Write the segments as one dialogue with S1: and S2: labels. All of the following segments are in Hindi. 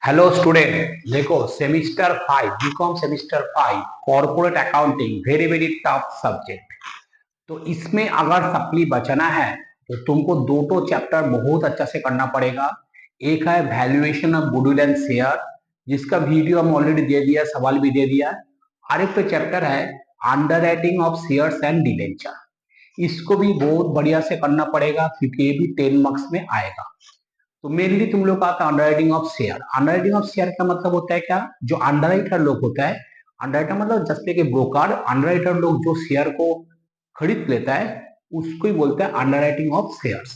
S1: हेलो स्टूडेंट, देखो semester 5 BCom semester 5 corporate accounting very very tough subject. तो इसमें अगर सप्ली बचना है तो तुमको दो तो चैप्टर बहुत अच्छा से करना पड़ेगा। एक है valuation of goodwill and share, जिसका वीडियो हम ऑलरेडी दे दिया, सवाल भी दे दिया। और एक तो चैप्टर है underwriting of shares and debenture. इसको भी बहुत बढ़िया से करना पड़ेगा क्योंकि ये भी 10 मार्क्स में आएगा। तो मेनली तुम लोग का आता है underwriting of share. Underwriting of share का मतलब होता है क्या, जो अंडरराइटर लोग होता है, अंडरराइटर मतलब जैसे कि ब्रोकर, अंडरराइटर लोग जो शेयर को खरीद लेता है उसको ही बोलते हैं अंडरराइटिंग ऑफ शेयर्स।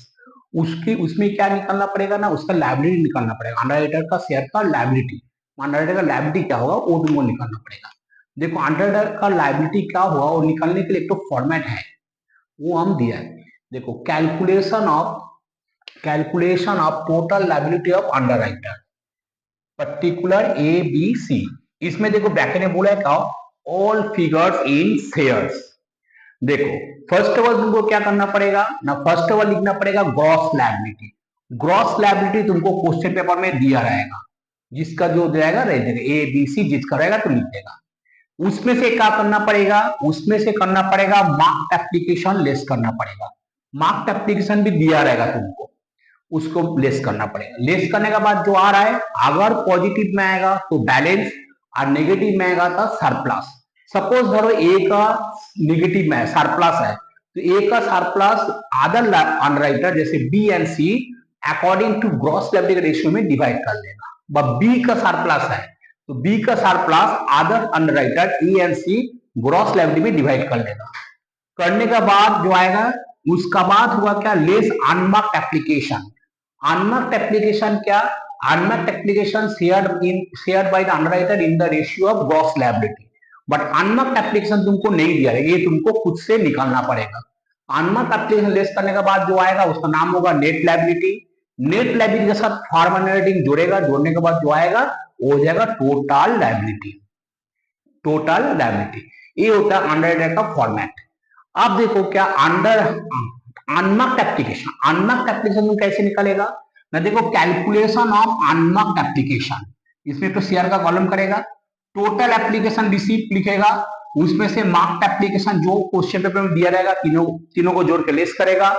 S1: उसकी उसमें क्या निकालना पड़ेगा ना, उसका लायबिलिटी निकालना पड़ेगा। अंडरराइटर का शेयर का लायबिलिटी, अंडरराइटर का लायबिलिटी क्या होगा वो तुमको निकालना पड़ेगा। देखो अंडरराइटर का लायबिलिटी क्या हुआ वो निकालने के लिए एक तो फॉर्मेट है, वो हम दिया है। देखो calculation of total liability of underwriter particular A B C. इसमें देखो ब्रैकेट में बोला है क्या, ऑल फिगर्स इन शेयर्स। देखो फर्स्ट ऑफ ऑल तुमको क्या करना पड़ेगा ना, फर्स्ट ऑफ ऑल लिखना पड़ेगा ग्रॉस लायबिलिटी। ग्रॉस लायबिलिटी तुमको क्वेश्चन पेपर में दिया रहेगा, जिसका जो रहेगा ए बी सी जिसका रहेगा तो लिख देगा। उसमें से क्या करना पड़ेगा, उसमें से करना पड़ेगा मार्क एप्लीकेशन लेस करना पड़ेगा। मार्क एप्लीकेशन भी दिया रहेगा तुमको, उसको लेस करना पड़ेगा। लेस करने के बाद जो आ रहा है, अगर पॉजिटिव में आएगा तो बैलेंस और नेगेटिव में आएगा तो सरप्लस। सपोज धरो ए का नेगेटिव में सरप्लस है तो ए का सरप्लस अदर अंडरराइटर जैसे B and C according to gross liability ratio में डिवाइड कर लेगा। बी का सरप्लस है तो बी का surplus other underwriter A and C gross liability में डिवाइड कर लेगा। करने के बाद जो आएगा उसका बाद हुआ क्या, less unmarked application. Unmarked application क्या, unmarked application shared by the underwriter in the ratio of gross liability. But unmarked application तुमको नहीं दिया है, ये तुमको खुद से निकालना पड़ेगा। अनमार्क्ड एप्लीकेशन लेस करने के बाद जो आएगा उसका नाम होगा नेट लायबिलिटी। नेट लायबिलिटी के साथ फॉर्म अंडरराइटिंग जोड़ेगा, जोड़ने के बाद जो आएगा वो हो जाएगा टोटल लायबिलिटी। टोटल लायबिलिटी ये होता है अंडरराइटर का फॉर्मेट। अब देखो क्या अनमार्क्ड एप्लीकेशन, अनमार्क्ड एप्लीकेशन कैसे निकलेगा ना, देखो कैलकुलेशन ऑफ अनमार्क्ड एप्लीकेशन, इसमें तो शेयर का कॉलम करेगा, टोटल एप्लीकेशन रिसीप्ट लिखेगा, उसमें से मार्क्ड एप्लीकेशन जो क्वेश्चन पेपर में दिया रहेगा तीनों तीनों को जोड़ के लेस करेगा,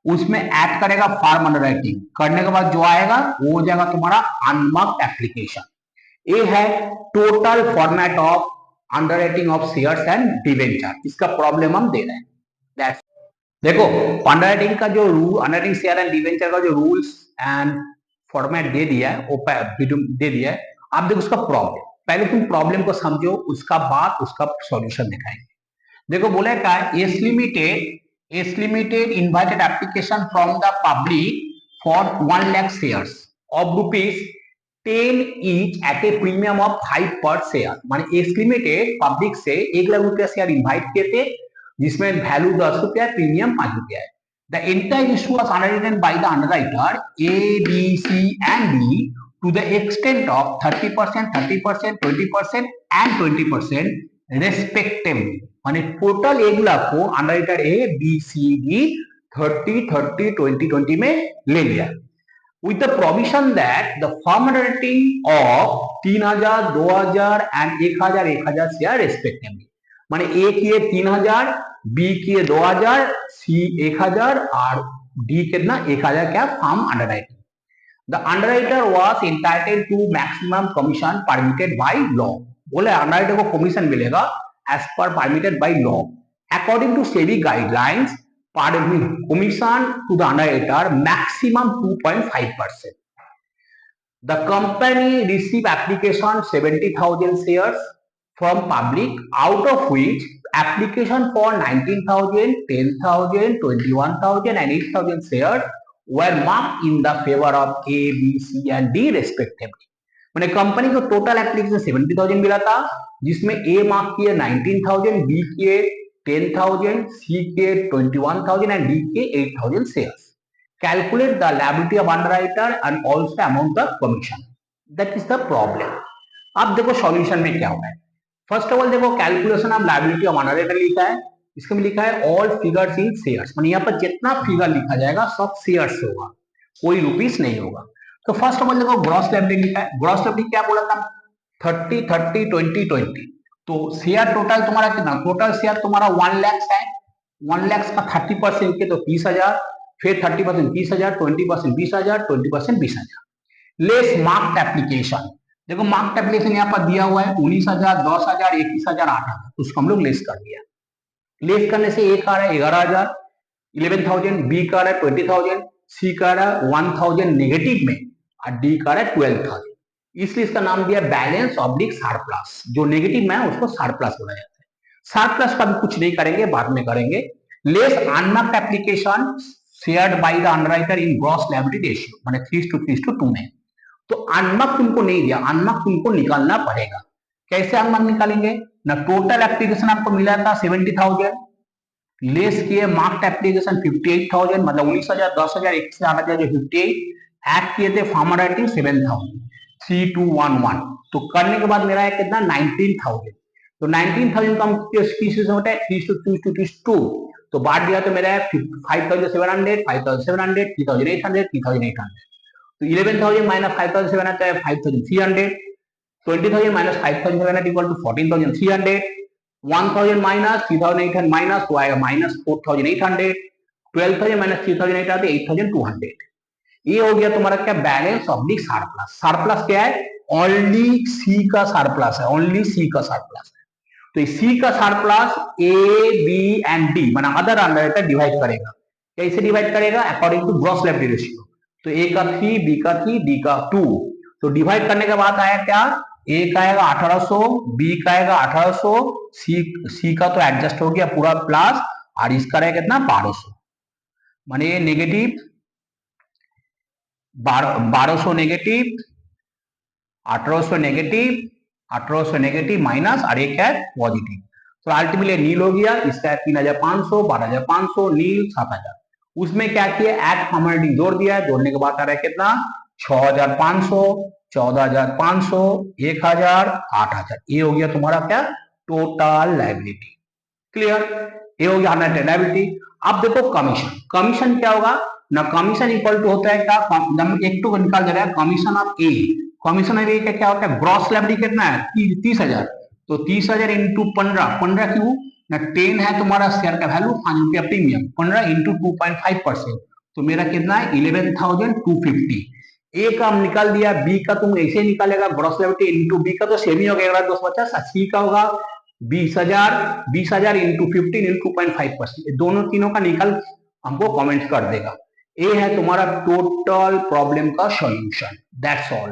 S1: उसमें ऐड करेगा फॉर्म अंडरराइटिंग, करने के बाद जो आएगा वो हो जाएगा तुम्हारा अनमार्क्ड एप्लीकेशन। ये है total format of underwriting of shares and debenture. इसका प्रॉब्लम हम दे रहे हैं। देखो अंडरराइटिंग का जो rule, underwriting share and debenture का जो रूल्स एंड फॉर्मेट दे दिया है वो दे दिया है। अब देखो उसका प्रॉब्लम, पहले तुम प्रॉब्लम को समझो, उसका बाद उसका सॉल्यूशन दिखाएंगे। देखो बोला क्या है, S limited invited application from the public for 1 lakh shares of ₹10 each at a premium of 5 per share. माने एस लिमिटेड पब्लिक से 1 लाख रुपया शेयर इनवाइट किए थे, जिसमें वैल्यू 10 रुपया, प्रीमियम 5 रुपया है। The entire issue was underwritten by the underwriter A, B, C and D to the extent of 30%, 30%, 20% and 20% respectively। माने टोटल 1 लाख को underwriter A, B, C, D 30, 30, 20, 20 में ले लिया, with the provision that the firm underwriting of 3000, 2000 and 1000, 1000 share respectively। माने ए किए 3000, बी किए 2000, सी 1000 और डी कितना 1000 क्या form underwriting. The underwriter was entitled to maximum commission permitted by law. बोले अंडरराइटर को कमीशन मिलेगा as per permitted by law according to SEBI guidelines. commission to the underwriter maximum 2.5%. The company received application 70,000 shares from public, out of which application for 19,000, 10,000, 21,000 and 8,000 shares were marked in the favor of A, B, C and D respectively। मैंने कंपनी को टोटल एप्लीकेशन 70,000 मिला था, जिसमें ए मार्क किए 19,000, बी किए 10,000, C के 21,000 and D के 8,000 shares। Calculate the liability of underwriter and also amount of commission। That is the problem। अब देखो सॉल्यूशन में क्या होगा। फर्स्ट ऑफ ऑल देखो calculation of liability of underwriter लिखा है, इसमें लिखा है ऑल फिगर्स इन शेयर्स। माने यहाँ पर जितना फिगर लिखा जाएगा सब शेयर्स होगा, कोई रुपीस नहीं होगा। तो फर्स्ट ऑफ ऑल देखो ग्रॉस लायबिलिटी लिखा है, ग्रॉस लायबिलिटी क्या बोला था 30 30 20 20। तो शेयर टोटल तुम्हारा कितना, टोटल शेयर तुम्हारा 1 लाख है, 1 लाख का 30% के तो 30,000, फिर 30% 30,000, 20% 20,000, 20% 20,000। लेस मार्क्ड एप्लीकेशन, देखो मार्क्ड एप्लीकेशन यहाँ पर दिया हुआ है 19,000, 10,000, 21,000, 8,000, तो उसको हम लोग लेस कर दिया। लेस करने से ए का आ रहा है 11,000, 11,000, बी का आ रहा है 20,000, सी का आ रहा है 1,000 नेगेटिव में, और डी का आ रहा है 12,000। इसलिए इसका नाम दिया बैलेंस ऑब्लिक सरप्लस, जो नेगेटिव में है उसको सरप्लस बोला जाता है। सरप्लस का भी कुछ नहीं करेंगे, बाद में करेंगे। Less unmarked application shared by the underwriter in gross liability ratio, माने 3:2 में। तो अनमार्क्ड तुमको नहीं दिया, अनमार्क्ड तुमको निकालना पड़ेगा। कैसे अनमार्क्ड निकालेंगे ना, टोटल एप्लीकेशन आपको मिला था 70,000, लेस किए मार्क्ड एप्लीकेशन 58,000, मतलब 19,000, 10,000, 21,000, 8,000 जो 58, ऐड किए थे फार्मर राइटिंग 7,000, 3211। तो करने के बाद मेरा है कितना 19,000। तो 19,000 का हम किस से होता है 3:2, तो बांट दिया तो मेरा है 5,700, 5,700, 3,800, 3,800। तो 11,000 माइनस 5,700 है 5,300, 20,000 minus 5,700 equal to 14,300, 1,000 minus 3,800 minus तो आएगा माइनस 4,800, 12,000 माइनस 3,800 8,200। ये हो गया तुम्हारा क्या बैलेंस ऑब्लिक सरप्लस। सरप्लस क्या है, ओनली सी का सरप्लस है, ओनली सी का सरप्लस है। तो सी का surplus A B and D माना अदर अंडरराइटर डिवाइड करेगा। कैसे डिवाइड करेगा, according to gross liability ratio. तो ए का 3, बी का 3, डी का 2। तो डिवाइड करने के बाद आया क्या, ए का आएगा 1800, बी का आएगा 1800, सी का तो एडजस्ट हो गया पूरा प्लस, और इसका रहेगा कितना 1200, माने negative 1200 negative, 1800 negative, 1800 negative minus, और एक है पॉजिटिव। तो अल्टीमेटली नील हो गया, इसका 3,500, 12,500, नील 7,000। उसमें क्या किया, ऐड फॉर्मेलिटी जोड़ दिया, जोड़ने के बाद आ रहा है कितना 6,500, 14,500, 1,000, 8,000। ये हो गया तुम्हारा क्या टोटल लायबिलिटी। क्लियर, ये हो गया नेट लायबिलिटी। अब देखो कमीशन, कमीशन क्या होगा ना, कमीशन इक्वल टू होता है क्या, एक टू निकाल दे रहा है commission of A. Commission of A का क्या होता है, ग्रॉस लायबिलिटी कितना है 30,000, तो 30,000 इंटू 15, 15 क्यों ना 10 है तुम्हारा शेयर का वैल्यू, 5 रुपया प्रीमियम, 15 इंटू 2.5%, तो मेरा कितना है 11,250। ए का हम निकाल दिया, बी का तुम ऐसे निकालेगा ग्रॉस लायबिलिटी इंटू बी का तो सेम ही हो गया 250, सी का होगा 20,000 इंटू 15 इंटू 2.5%, दोनों तीनों का निकल हमको कमेंट कर देगा। ये है तुम्हारा टोटल प्रॉब्लम का सॉल्यूशन। That's all.